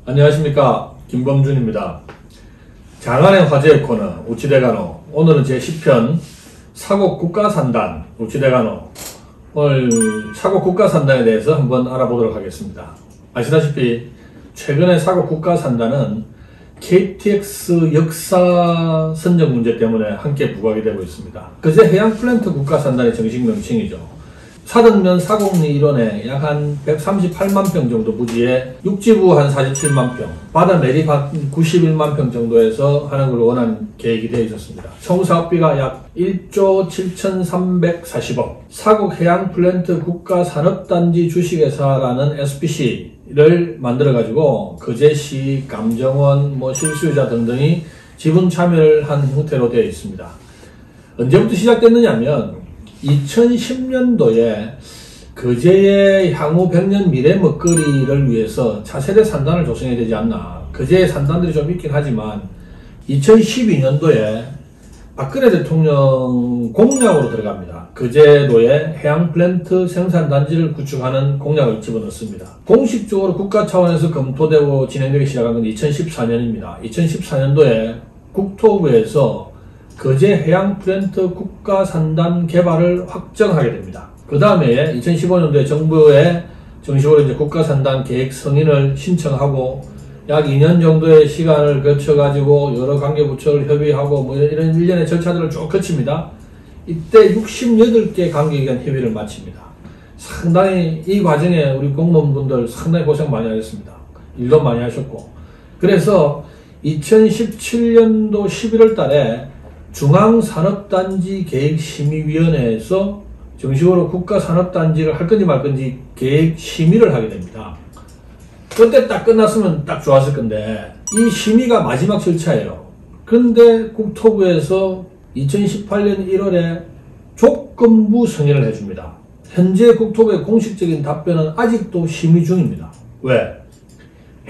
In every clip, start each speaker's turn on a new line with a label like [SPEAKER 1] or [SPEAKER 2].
[SPEAKER 1] 안녕하십니까, 김범준입니다. 장안의 화제의 코너 우치대간호, 오늘은 제10편 사곡 국가산단 우치대간호, 오늘 사곡 국가산단에 대해서 한번 알아보도록 하겠습니다. 아시다시피 최근에 사곡 국가산단은 KTX 역사 선정 문제 때문에 함께 부각이 되고 있습니다. 그제 해양플랜트 국가산단의 정식 명칭이죠. 사등면 사곡리 일원에 약 한 138만 평 정도 부지에 육지부 한 47만 평, 바다 내립 한 91만 평 정도에서 하는 걸 원하는 계획이 되어 있었습니다. 총 사업비가 약 1조 7,340억, 사곡해양플랜트 국가산업단지 주식회사라는 SPC를 만들어가지고 거제시, 감정원, 실수요자 등등이 지분 참여를 한 형태로 되어 있습니다. 언제부터 시작됐느냐면 2010년도에 거제의 향후 100년 미래 먹거리를 위해서 차세대 산단을 조성해야 되지 않나. 거제의 산단들이 좀 있긴 하지만 2012년도에 박근혜 대통령 공약으로 들어갑니다. 거제도에 해양플랜트 생산단지를 구축하는 공약을 집어넣습니다. 공식적으로 국가 차원에서 검토되고 진행되기 시작한 건 2014년입니다. 2014년도에 국토부에서 거제 해양플랜트 국가산단 개발을 확정하게 됩니다. 그 다음에 2015년도에 정부에 정식으로 이제 국가산단 계획 승인을 신청하고 약 2년 정도의 시간을 거쳐가지고 여러 관계부처를 협의하고 이런 일련의 절차들을 쭉 거칩니다. 이때 68개 관계기관 협의를 마칩니다. 상당히 이 과정에 우리 공무원분들 상당히 고생 많이 하셨습니다. 일도 많이 하셨고. 그래서 2017년도 11월 달에 중앙산업단지 계획심의위원회에서 정식으로 국가산업단지를 할 건지 말 건지 계획 심의를 하게 됩니다. 그때 딱 끝났으면 딱 좋았을 건데 이 심의가 마지막 절차예요. 그런데 국토부에서 2018년 1월에 조건부 승인을 해줍니다. 현재 국토부의 공식적인 답변은 아직도 심의 중입니다. 왜?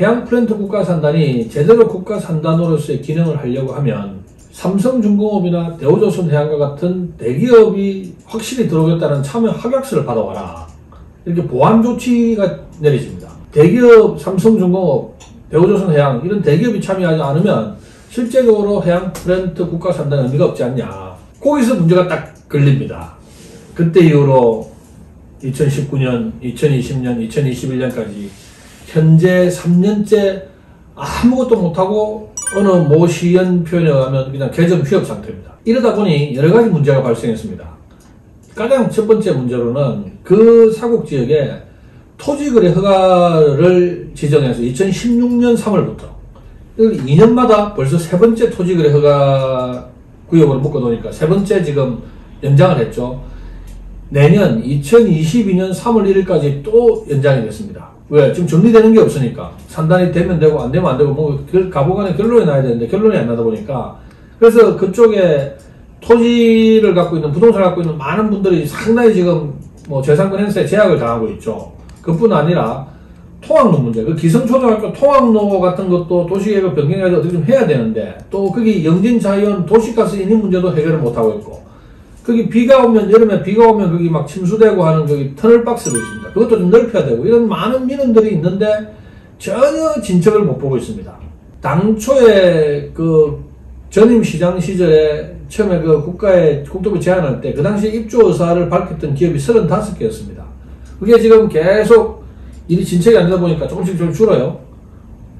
[SPEAKER 1] 해양플랜트 국가산단이 제대로 국가산단으로서의 기능을 하려고 하면 삼성중공업이나 대우조선해양과 같은 대기업이 확실히 들어오겠다는 참여 확약서를 받아와라. 이렇게 보완 조치가 내려집니다. 대기업, 삼성중공업, 대우조선해양 이런 대기업이 참여하지 않으면 실제적으로 해양플랜트 국가산단에 의미가 없지 않냐. 거기서 문제가 딱 걸립니다. 그때 이후로 2019년, 2020년, 2021년까지 현재 3년째 아무것도 못하고 어느 모 시연 표현에 의하면 그냥 개점 휴업 상태입니다. 이러다 보니 여러 가지 문제가 발생했습니다. 가장 첫 번째 문제로는 그 사곡 지역에 토지거래 허가를 지정해서 2016년 3월부터 2년마다 벌써 세 번째 토지거래 허가 구역으로 묶어놓으니까 세 번째 지금 연장을 했죠. 내년 2022년 3월 1일까지 또 연장이 됐습니다. 왜? 지금 정리되는 게 없으니까. 산단이 되면 되고 안 되면 안 되고 가보간에 결론이 나야 되는데 결론이 안 나다 보니까 그래서 그쪽에 토지를 갖고 있는 부동산을 갖고 있는 많은 분들이 상당히 지금 재산권 행사에 제약을 당하고 있죠. 그뿐 아니라 통학로 문제, 그 기성초등학교 통학로 같은 것도 도시계획을 변경해서 어떻게 좀 해야 되는데 또 거기 영진자이언 도시가스 인입 문제도 해결을 못하고 있고 거기 비가 오면, 여름에 비가 오면 거기 막 침수되고 하는 거기 터널박스도 있습니다. 그것도 좀 넓혀야 되고, 이런 많은 민원들이 있는데 전혀 진척을 못 보고 있습니다. 당초에 그 전임 시장 시절에 처음에 그 국토부 제안할 때 그 당시 입주 의사를 밝혔던 기업이 35개였습니다. 그게 지금 계속 일이 진척이 안 되다 보니까 조금씩 좀 줄어요.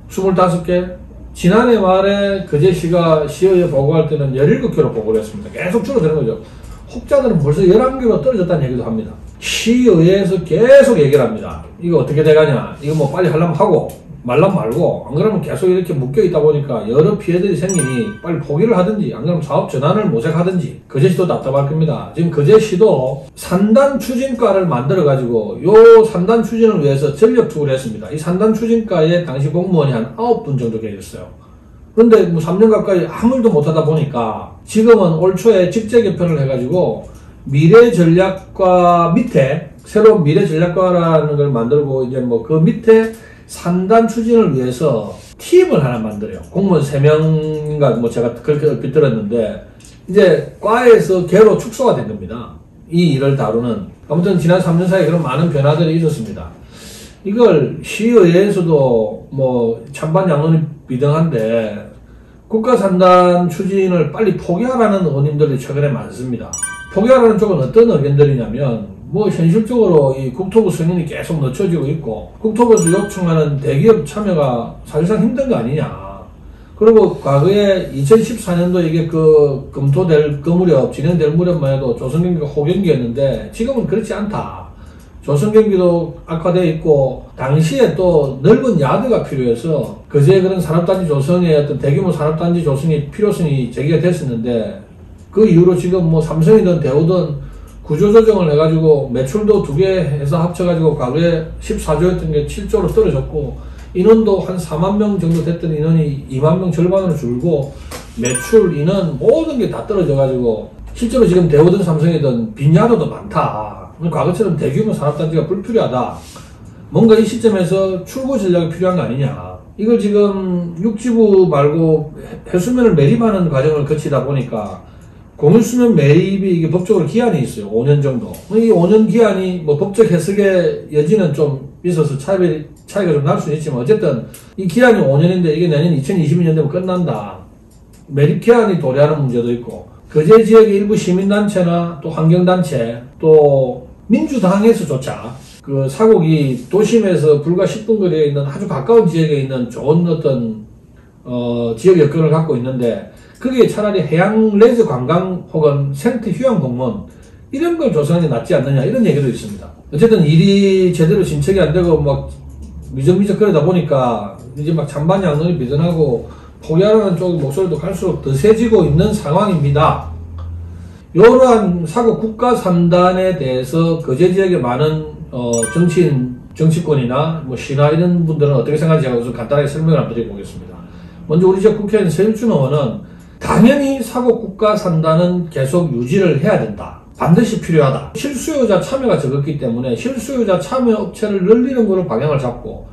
[SPEAKER 1] 25개. 지난해 말에 거제시가 시의회 보고할 때는 17개로 보고를 했습니다. 계속 줄어드는 거죠. 혹자들은 벌써 11개로 떨어졌다는 얘기도 합니다. 시의회에서 계속 얘기를 합니다. 이거 어떻게 돼가냐, 이거 빨리 하려면 하고 말라면 말고, 안 그러면 계속 이렇게 묶여있다 보니까 여러 피해들이 생기니 빨리 포기를 하든지, 안 그러면 사업 전환을 모색하든지. 거제시도 답답할 겁니다. 지금 거제시도 산단 추진과를 만들어가지고 요 산단 추진을 위해서 전력 투구를 했습니다. 이 산단 추진과에 당시 공무원이 한 9분 정도 계셨어요. 그런데 3년 가까이 아무 일도 못하다 보니까 지금은 올 초에 직제 개편을 해가지고 미래전략과 밑에 새로운 미래전략과라는 걸 만들고 이제 그 밑에 산단 추진을 위해서 팀을 하나 만들어요. 공무원 3명인가 제가 그렇게 얼핏 들었는데 이제 과에서 개로 축소가 된 겁니다. 이 일을 다루는. 아무튼 지난 3년 사이에 그런 많은 변화들이 있었습니다. 이걸 시의회에서도 뭐 찬반 양론이 비등한데 국가산단 추진을 빨리 포기하라는 의원님들이 최근에 많습니다. 포기하라는 쪽은 어떤 의견들이냐면 뭐 현실적으로 이 국토부 승인이 계속 늦춰지고 있고 국토부에서 요청하는 대기업 참여가 사실상 힘든 거 아니냐. 그리고 과거에 2014년도 이게 그 검토될 그 무렵, 진행될 무렵만 해도 조선경기가 호경기였는데 지금은 그렇지 않다. 조선경기도 악화되어 있고 당시에 또 넓은 야드가 필요해서 그제 그런 산업단지 조성의 어떤 대규모 산업단지 조성이 필요성이 제기가 됐었는데 그 이후로 지금 뭐 삼성이든 대우든 구조조정을 해가지고 매출도 2개 해서 합쳐가지고 과거에 14조였던 게 7조로 떨어졌고 인원도 한 4만 명 정도 됐던 인원이 2만 명 절반으로 줄고 매출, 인원 모든 게 다 떨어져가지고 실제로 지금 대우든 삼성이든 빈야도도 많다. 과거처럼 대규모 산업단지가 불필요하다. 뭔가 이 시점에서 출구 전략이 필요한 거 아니냐. 이걸 지금 육지부 말고 해수면을 매립하는 과정을 거치다 보니까 공유수면 매입이 이게 법적으로 기한이 있어요. 5년 정도. 이 5년 기한이 뭐 법적 해석의 여지는 좀 있어서 차이가 좀 날 수는 있지만 어쨌든 이 기한이 5년인데 이게 내년 2022년 되면 끝난다. 매립 기한이 도래하는 문제도 있고 거제 지역의 일부 시민단체나 또 환경단체 또 민주당에서조차 그 사곡이 도심에서 불과 10분 거리에 있는 아주 가까운 지역에 있는 좋은 어떤 지역 여건을 갖고 있는데 거기에 차라리 해양 레저 관광 혹은 생태 휴양 공원 이런 걸 조성하는 게 낫지 않느냐 이런 얘기도 있습니다. 어쨌든 일이 제대로 진척이 안 되고 막 미적미적 그러다 보니까 이제 막 찬반 양론이 비등하고 포기하라는 쪽 목소리도 갈수록 더 세지고 있는 상황입니다. 이러한 사고 국가산단에 대해서 거제 지역의 많은 정치인, 정치권이나 뭐 시나 이런 분들은 어떻게 생각하는지 제가 우선 간단하게 설명을 한번 드려보겠습니다. 먼저 우리 지역 국회의원 서일준 의원은 당연히 사고 국가산단은 계속 유지를 해야 된다. 반드시 필요하다. 실수요자 참여가 적었기 때문에 실수요자 참여 업체를 늘리는 거로 방향을 잡고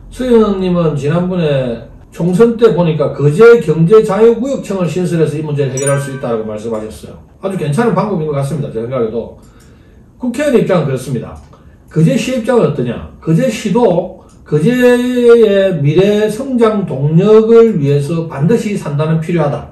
[SPEAKER 1] 서 의원님은 지난번에 총선 때 보니까 거제 경제자유구역청을 신설해서 이 문제를 해결할 수 있다고 말씀하셨어요. 아주 괜찮은 방법인 것 같습니다. 제 생각에도. 국회의원 입장은 그렇습니다. 거제시 입장은 어떠냐. 거제시도 거제의 미래 성장 동력을 위해서 반드시 산단은 필요하다.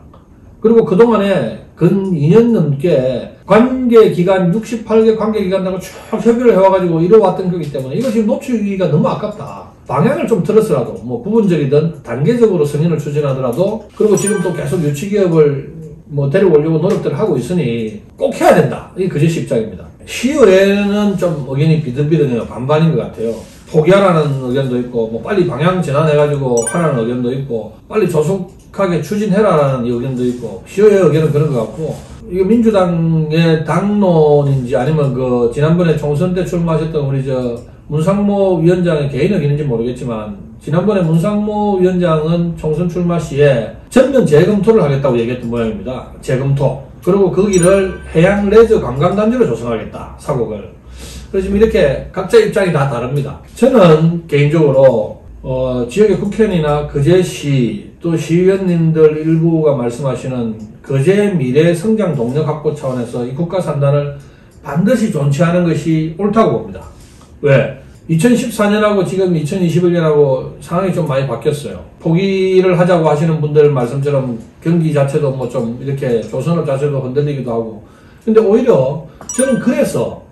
[SPEAKER 1] 그리고 그동안에 근 2년 넘게 관계기관 68개 관계기관하고 쭉 협의를 해와가지고 이뤄왔던 거기 때문에 이거 지금 놓치기가 너무 아깝다. 방향을 좀 틀었으라도 뭐 부분적이든 단계적으로 승인을 추진하더라도 그리고 지금 또 계속 유치기업을 뭐 데려오려고 노력들을 하고 있으니 꼭 해야 된다. 이게 거제시 입장입니다. 시의회는 좀 의견이 비등비등해요. 반반인 것 같아요. 포기하라는 의견도 있고 뭐 빨리 방향 전환해가지고 하라는 의견도 있고 빨리 조속하게 추진해라라는 의견도 있고 시의회 의견은 그런 것 같고 이게 민주당의 당론인지 아니면 그 지난번에 총선 때 출마하셨던 우리 문상모 위원장의 개인 의견인지 모르겠지만 지난번에 문상모 위원장은 총선 출마 시에 전면 재검토를 하겠다고 얘기했던 모양입니다. 재검토. 그리고 거기를 해양 레저 관광단지로 조성하겠다. 사곡을. 그래서 지금 이렇게 각자 입장이 다 다릅니다. 저는 개인적으로 지역의 국회의원이나 거제시 또 시의원님들 일부가 말씀하시는 거제 미래 성장 동력 확보 차원에서 이 국가산단을 반드시 존치하는 것이 옳다고 봅니다. 왜? 2014년하고 지금 2021년하고 상황이 좀 많이 바뀌었어요. 포기를 하자고 하시는 분들 말씀처럼 경기 자체도 뭐 좀 이렇게 조선업 자체도 흔들리기도 하고. 근데 오히려 저는 그래서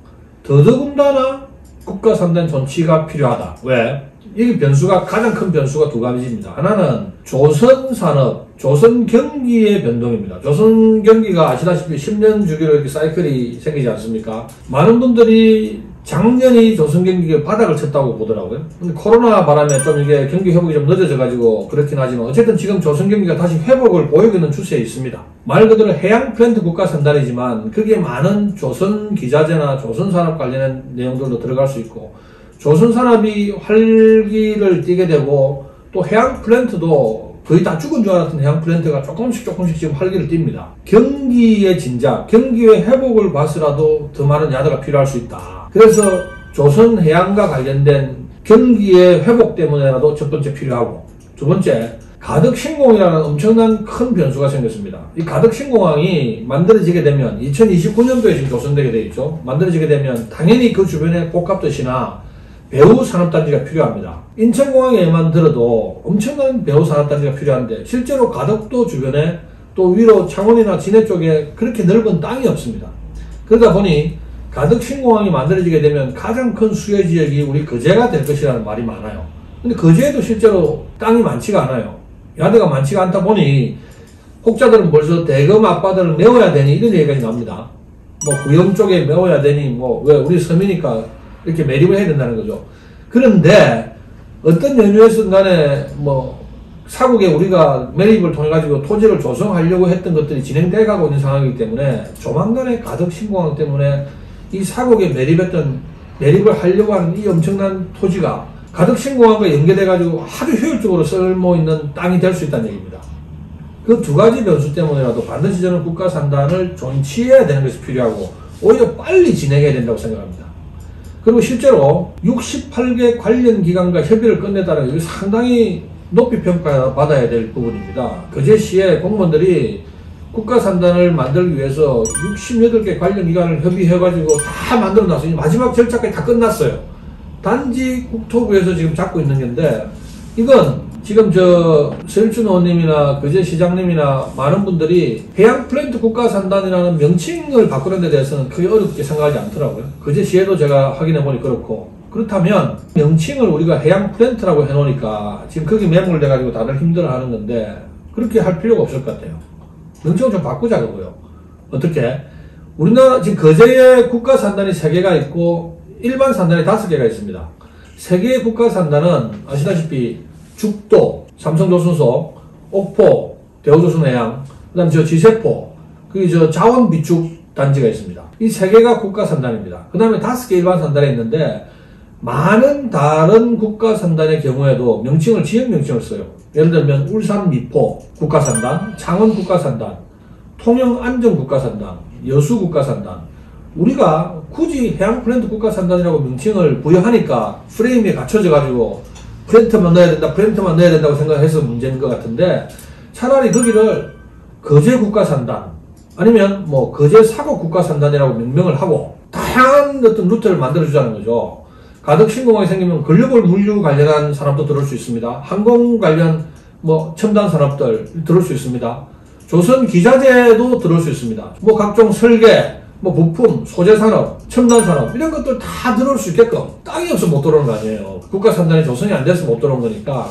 [SPEAKER 1] 더더군다나 국가산단 존치가 필요하다. 왜? 이 변수가 가장 큰 변수가 두 가지입니다. 하나는 조선산업, 조선경기의 변동입니다. 조선경기가 아시다시피 10년 주기로 이렇게 사이클이 생기지 않습니까? 많은 분들이 작년이 조선경기가 바닥을 쳤다고 보더라고요. 근데 코로나 바람에 좀 이게 경기 회복이 좀 늦어져가지고 그렇긴 하지만 어쨌든 지금 조선경기가 다시 회복을 보이고 있는 추세에 있습니다. 말 그대로 해양 플랜트 국가산단이지만 거기에 많은 조선기자재나 조선산업 관련된 내용들도 들어갈 수 있고 조선산업이 활기를 띠게 되고 또 해양 플랜트도 거의 다 죽은 줄 알았던 해양 플랜트가 조금씩 지금 활기를 띱니다. 경기의 진작, 경기의 회복을 봐서라도 더 많은 야드가 필요할 수 있다. 그래서 조선 해양과 관련된 경기의 회복 때문에라도 첫 번째 필요하고 두 번째 가덕 신공이라는 엄청난 큰 변수가 생겼습니다. 이 가덕 신공항이 만들어지게 되면 2029년도에 지금 조성되게 되어 있죠. 만들어지게 되면 당연히 그 주변에 복합도시나 배후 산업단지가 필요합니다. 인천공항에만 들어도 엄청난 배후 산업단지가 필요한데 실제로 가덕도 주변에 또 위로 창원이나 진해 쪽에 그렇게 넓은 땅이 없습니다. 그러다 보니 가덕 신공항이 만들어지게 되면 가장 큰 수혜 지역이 우리 거제가 될 것이라는 말이 많아요. 근데 거제에도 실제로 땅이 많지가 않아요. 야대가 많지가 않다 보니 혹자들은 벌써 대검 앞바다를 메워야 되니 이런 얘기까지 나옵니다. 뭐 구영 쪽에 메워야 되니 뭐 왜 우리 섬이니까 이렇게 매립을 해야 된다는 거죠. 그런데 어떤 연유에서 간에 뭐 사국에 우리가 매립을 통해 가지고 토지를 조성하려고 했던 것들이 진행돼 가고 있는 상황이기 때문에 조만간에 가덕 신공항 때문에 이 사국에 매립을 하려고 하는 이 엄청난 토지가 가덕 신공항과 연계돼 가지고 아주 효율적으로 쓸모 있는 땅이 될 수 있다는 얘기입니다. 그 두 가지 변수 때문에라도 반드시 저는 국가 산단을 존치해야 되는 것이 필요하고 오히려 빨리 진행해야 된다고 생각합니다. 그리고 실제로 68개 관련 기관과 협의를 끝냈다는 것이 상당히 높이 평가받아야 될 부분입니다. 거제시의 공무원들이 국가 산단을 만들기 위해서 68개 관련 기관을 협의해가지고 다 만들어 놨어요. 마지막 절차까지 다 끝났어요. 단지 국토부에서 지금 잡고 있는 건데 이건 지금 서일준 의원님이나 거제시장님이나 많은 분들이 해양플랜트 국가산단이라는 명칭을 바꾸는 데 대해서는 크게 어렵게 생각하지 않더라고요. 거제시에도 제가 확인해보니 그렇고 그렇다면 명칭을 우리가 해양플랜트라고 해놓으니까 지금 거기 매몰돼가지고 다들 힘들어하는 건데 그렇게 할 필요가 없을 것 같아요. 명칭을 좀 바꾸자고요. 어떻게? 우리나라 지금 거제에 국가산단이 3개가 있고 일반 산단이 5개가 있습니다. 3개의 국가산단은 아시다시피 죽도, 삼성조선소, 옥포, 대우조선해양, 그 다음에 지세포, 자원비축단지가 있습니다. 이 3개가 국가산단입니다. 그 다음에 5개 일반 산단이 있는데 많은 다른 국가산단의 경우에도 명칭을 지역 명칭을 써요. 예를 들면 울산 미포 국가산단, 창원 국가산단, 통영 안정 국가산단, 여수 국가산단. 우리가 굳이 해양플랜트 국가산단이라고 명칭을 부여하니까 프레임에 갖춰져 가지고 플랜트만 넣어야 된다, 플랜트만 넣어야 된다고 생각해서 문제인 것 같은데 차라리 거기를 거제 국가산단 아니면 뭐 거제 사곡 국가산단이라고 명명을 하고 다양한 어떤 루트를 만들어주자는 거죠. 가덕 신공항이 생기면 글로벌 물류 관련한 산업도 들어올 수 있습니다. 항공 관련 뭐 첨단 산업들 들어올 수 있습니다. 조선 기자재도 들어올 수 있습니다. 뭐 각종 설계, 뭐 부품, 소재 산업, 첨단 산업 이런 것들 다 들어올 수 있게끔 땅이 없으면 못 들어오는 거 아니에요. 국가 산단이 조성이 안 돼서 못 들어오는 거니까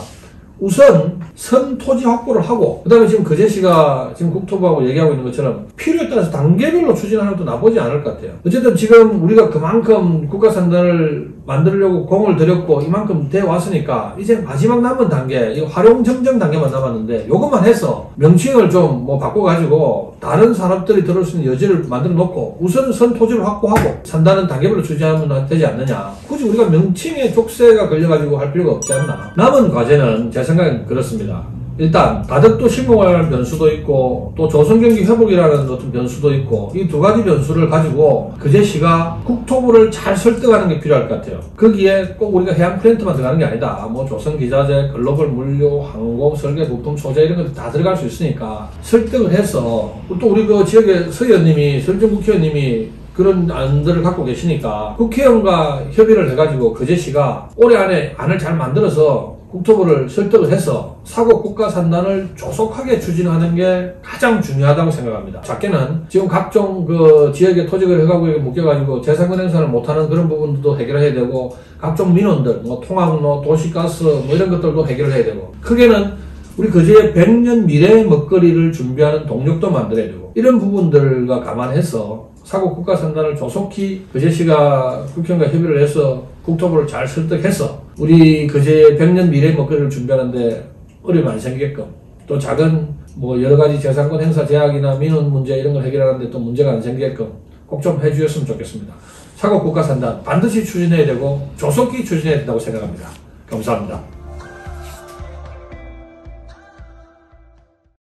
[SPEAKER 1] 우선 선 토지 확보를 하고 그 다음에 지금 거제시가 지금 국토부하고 얘기하고 있는 것처럼 필요에 따라서 단계별로 추진하는 것도 나쁘지 않을 것 같아요. 어쨌든 지금 우리가 그만큼 국가 산단을 만들려고 공을 들였고 이만큼 돼 왔으니까 이제 마지막 남은 단계 활용 정정 단계만 남았는데 요것만 해서 명칭을 좀 뭐 바꿔가지고 다른 산업들이 들어올 수 있는 여지를 만들어 놓고 우선 선 토지를 확보하고 산단은 단계별로 추진하면 되지 않느냐. 굳이 우리가 명칭에 족쇄가 걸려가지고 할 필요가 없지 않나. 남은 과제는 제 생각엔 그렇습니다. 일단 가덕도 신공항이라는 변수도 있고 또 조선경기 회복이라는 어떤 변수도 있고 이 두 가지 변수를 가지고 거제시가 국토부를 잘 설득하는 게 필요할 것 같아요. 거기에 꼭 우리가 해양플랜트만 들어가는 게 아니다. 뭐 조선기자재, 글로벌 물류, 항공, 설계, 부품, 소재 이런 것들 다 들어갈 수 있으니까 설득을 해서 또 우리 그 지역의 서 의원님이 설정 국회의원님이 그런 안들을 갖고 계시니까 국회의원과 협의를 해가지고 거제시가 올해 안에 안을 잘 만들어서 국토부를 설득을 해서 사곡 국가산단을 조속하게 추진하는 게 가장 중요하다고 생각합니다. 작게는 지금 각종 그 지역의 토지를 해가지고 묶여가지고 재산권 행사를 못하는 그런 부분도 해결해야 되고 각종 민원들, 뭐 통학로, 도시가스 뭐 이런 것들도 해결해야 되고 크게는 우리 거제의 100년 미래의 먹거리를 준비하는 동력도 만들어야 되고 이런 부분들과 감안해서 사곡 국가산단을 조속히 거제시가 국회의원과 협의를 해서 국토부를 잘 설득해서 우리 거제의 100년 미래 먹거리를 준비하는데 어려움이 안 생기게끔 또 작은 뭐 여러가지 재산권 행사 제약이나 민원 문제 이런 걸 해결하는데 또 문제가 안 생기게끔 꼭 좀 해주셨으면 좋겠습니다. 사곡 국가산단 반드시 추진해야 되고 조속히 추진해야 된다고 생각합니다. 감사합니다.